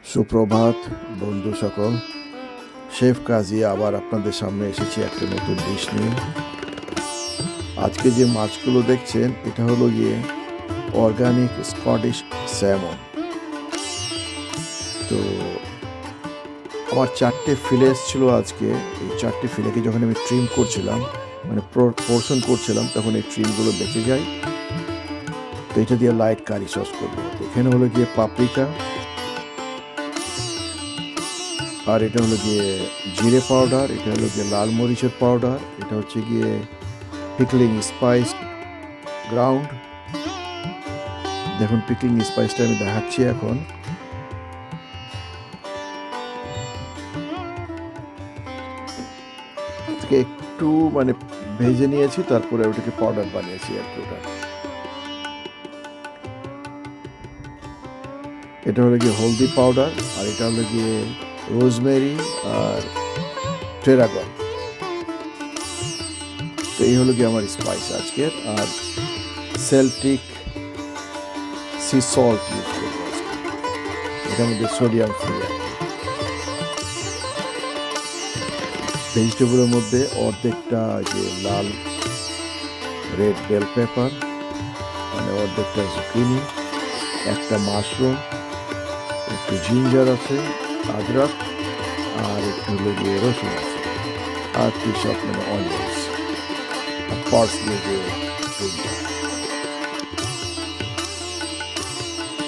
সুপ্রভাত বন্ধু সকল। শেফ কাজী আবার আপনাদের সামনে এসেছি একটা নতুন ডিশ নিয়ে। আজকে যে মাছগুলো দেখছেন এটা হলো গিয়ে অর্গানিক স্কটিশ স্যামন। তো আমার 4টে ফিলে এসেছিলো আজকে। এই 4টে ফিলেকে যখন আমি ট্রিম করছিলাম, মানে পোর্শন করছিলাম, তখন এই ট্রিমগুলো বেঁচে যায়। তো এটা দিয়ে লাইট কারি সস করবো। তো এখানে হলো গিয়ে পাপরিকা, আর এটা হলো গিয়ে জিরে পাউডার, এটা হলো গিয়ে লাল মরিচের পাউডার, এটা হচ্ছে গিয়ে পিকলিং স্পাইস গ্রাউন্ড। দেখুন পিকলিং স্পাইসটা আমি দেখাচ্ছি এখন। থেকে একটু মানে ভেজে নিয়েছি, তারপরে ওটাকে পাউডার বানিয়েছি আর কি। ওটা এটা হলো গিয়ে হলদি পাউডার, আর এটা হলো গিয়ে রোজমেরি আর ট্রেরাগন। তো এই হলো গিয়ে আমার স্পাইস আজকের। আর সেল্টিক সি সল্ট ইউজ করবো আজকে, এটার মধ্যে সোডিয়াম ফ্রি আর কি। ভেজিটেবলের মধ্যে অর্ধেকটা যে লাল রেড বেল পেপার, মানে অর্ধেকটা জুকিনি, একটা মাশরুম, একটু জিঞ্জার আছে, আদরক, আর একটু লেগে রসুন আছে, আর কি সব মানে অনিয়ন্স আর পার্সলি যে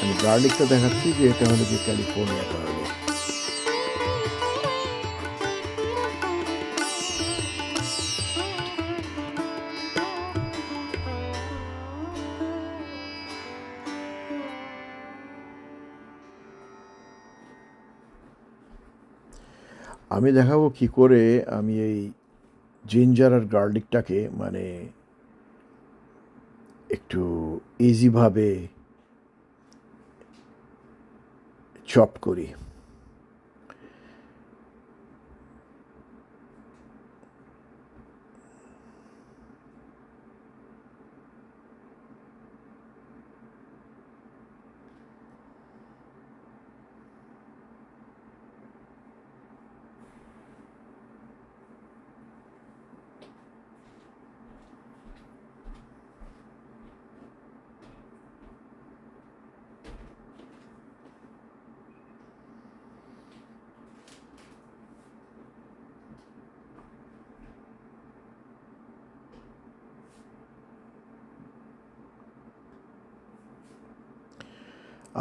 আমি গার্লিকটা দেখাচ্ছি যে এটা হলো যে ক্যালিফোর্নিয়া গার্লিক। আমি দেখাবো কি করে আমি এই জিঞ্জার আর গার্লিকটাকে মানে একটু ইজিভাবে চপ করি।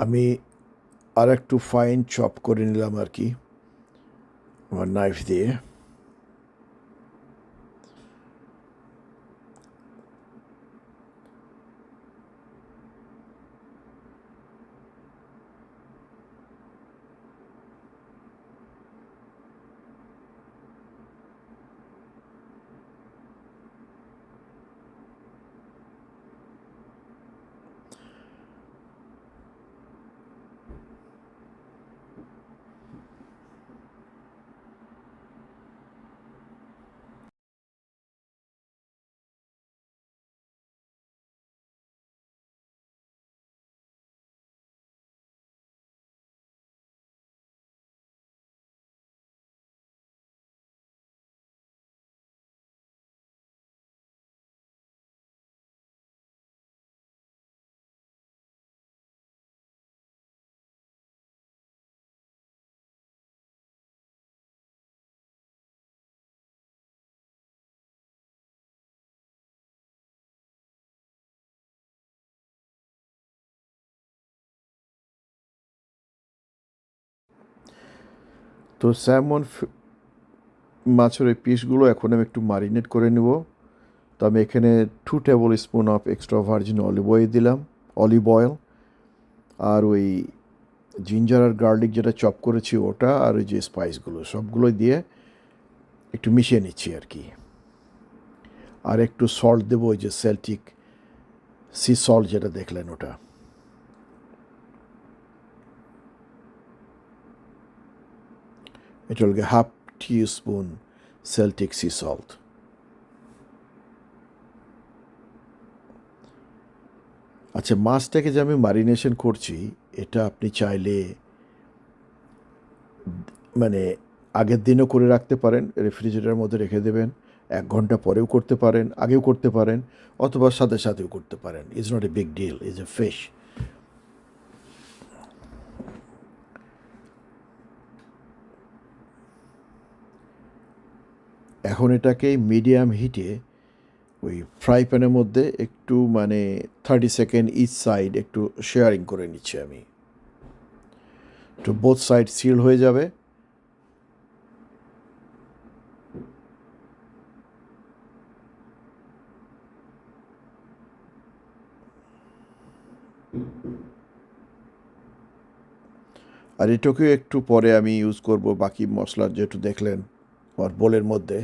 আমি আর একটু ফাইন চপ করে নিলাম আর কি আমার নাইফ দিয়ে। তো স্যামন মাছের ওই পিসগুলো এখন আমি একটু মারিনেট করে নেব। তো আমি এখানে 2 tablespoon of extra virgin olive oil, আর ওই জিঞ্জার আর গার্লিক যেটা চপ করেছি ওটা, আর ওই যে স্পাইসগুলো সবগুলোই দিয়ে একটু মিশিয়ে নিচ্ছি আর কি। আর একটু সল্ট দেবো, ওই যে সেল্টিক সি সল্ট যেটা দেখলেন ওটা। এটা হল ½ টিস্পুন সেল্টিক সি সল্ট। আচ্ছা, মাছটাকে যে আমি মারিনেশন করছি, এটা আপনি চাইলে মানে আগের দিনও করে রাখতে পারেন, রেফ্রিজারেটরের মধ্যে রেখে দেবেন, 1 ঘন্টা পরেও করতে পারেন, আগেও করতে পারেন, অথবা সাথে সাথেও করতে পারেন। Is not a big deal, is a fish. এখন এটাকে মিডিয়াম হিটে ওই ফ্রাই প্যানের মধ্যে একটু 30 সেকেন্ড ইচ সাইড একটু শেয়ারিং করে নিচ্ছি আমি, একটু বোথ সাইড সিল হয়ে যাবে। আর এটাকেও একটু পরে আমি ইউজ করব বাকি মশলার, যেহেতু দেখলেন আমার বোলের মধ্যে।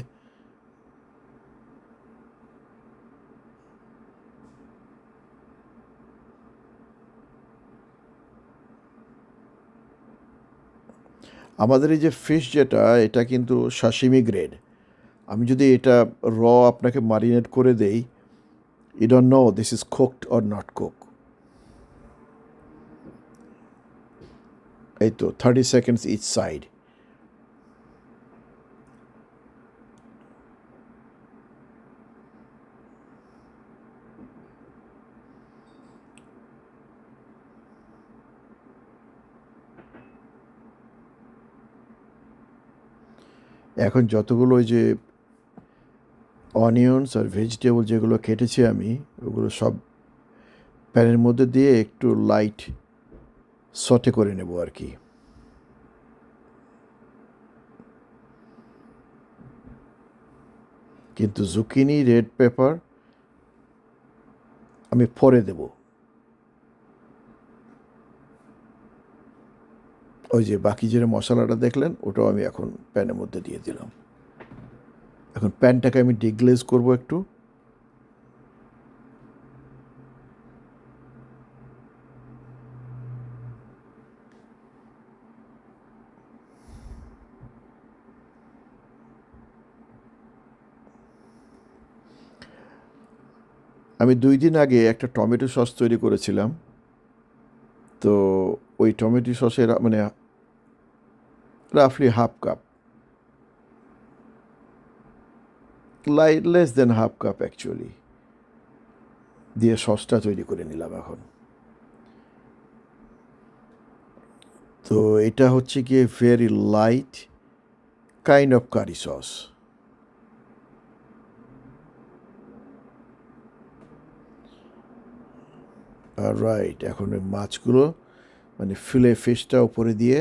আমাদের এই যে ফিশ যেটা, এটা কিন্তু সাশিমি গ্রেড। আমি যদি এটা আপনাকে মারিনেট করে দেই, you don't know this is cooked or not cook. এই তো 30 সেকেন্ডস ইচ সাইড। এখন যতগুলো ওই যে অনিয়নস আর ভেজিটেবল যেগুলো কেটেছি আমি, ওগুলো সব প্যানের মধ্যে দিয়ে একটু লাইট সটে করে নেব আর কি। কিন্তু জুকিনি, রেড পেপার আমি পরে দেব। ওই যে বাকি যে মশলাটা দেখলেন, ওটাও আমি এখন প্যানের মধ্যে দিয়ে দিলাম। এখন প্যানটাকে আমি ডিগ্লেজ করব একটু। আমি 2 দিন আগে একটা টমেটো সস তৈরি করেছিলাম, তো ওই টমেটো সসের রাফলি half cup, less than half cup actually, দিয়ে সসটা তৈরি করে নিলাম এখন। তো এটা হচ্ছে গিয়ে very light kind of curry sauce. Right, এখন ওই মাছগুলো ফিলে ফিশটা উপরে দিয়ে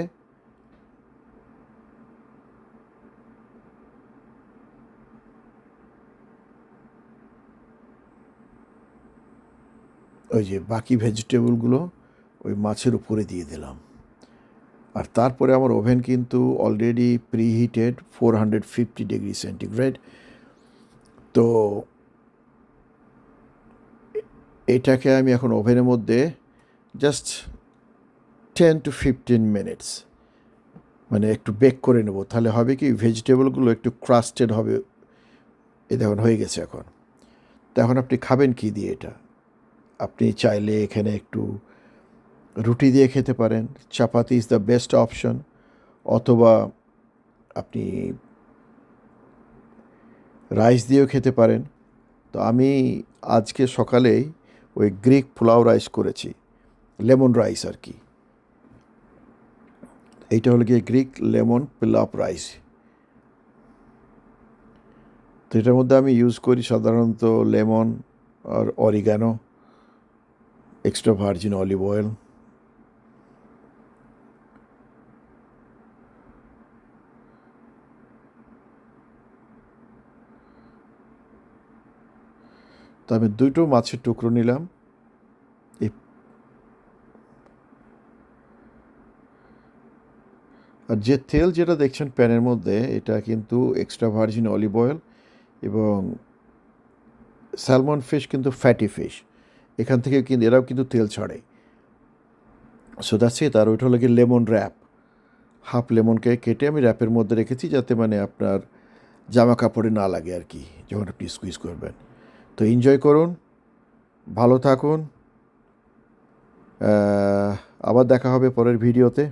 ওই যে বাকি ভেজিটেবলগুলো ওই মাছের উপরে দিয়ে দিলাম। আর তারপরে আমার ওভেন কিন্তু অলরেডি প্রিহিটেড 450 ডিগ্রি সেন্টিগ্রেড। তো এটাকে আমি এখন ওভেনের মধ্যে জাস্ট 10 to 15 মিনিটস একটু বেক করে নেব। তাহলে হবে কি, ভেজিটেবলগুলো একটু ক্রাস্টেড হবে। এ দেখুন হয়ে গেছে এখন। তো এখন আপনি খাবেন কি দিয়ে এটা? আপনি চাইলে এখানে একটু রুটি দিয়ে খেতে পারেন, চাপাতি ইজ দ্য বেস্ট অপশন, অথবা আপনি রাইস দিয়েও খেতে পারেন। তো আমি আজকে সকালেই ওই গ্রিক পোলাও রাইস করেছি, লেমন রাইস আর কি। এইটা হলো গিয়ে গ্রিক লেমন পোলাও রাইস। তো এটার মধ্যে আমি ইউজ করি সাধারণত লেমন আর oregano, extra virgin olive oil. তো আমি 2টো মাছের টুকরো নিলাম। এই আর যে তেল যেটা দেখছেন প্যানের মধ্যে, এটা কিন্তু এক্সট্রা ভার্জিন অলিভ অয়েল, এবং স্যালমন ফিশ কিন্তু ফ্যাটি ফিশ, এখান থেকে কিন্তু এরাও কিন্তু তেল ছাড়ে। So that's it. আর ওইটা হলো গিয়ে লেমন র্যাপ, হাফ লেমনকে কেটে আমি র্যাপের মধ্যে রেখেছি, যাতে আপনার জামা কাপড়ে না লাগে আর কি যখন আপনি স্কুইজ করবেন। তো এনজয় করুন, ভালো থাকুন, আবার দেখা হবে পরের ভিডিওতে।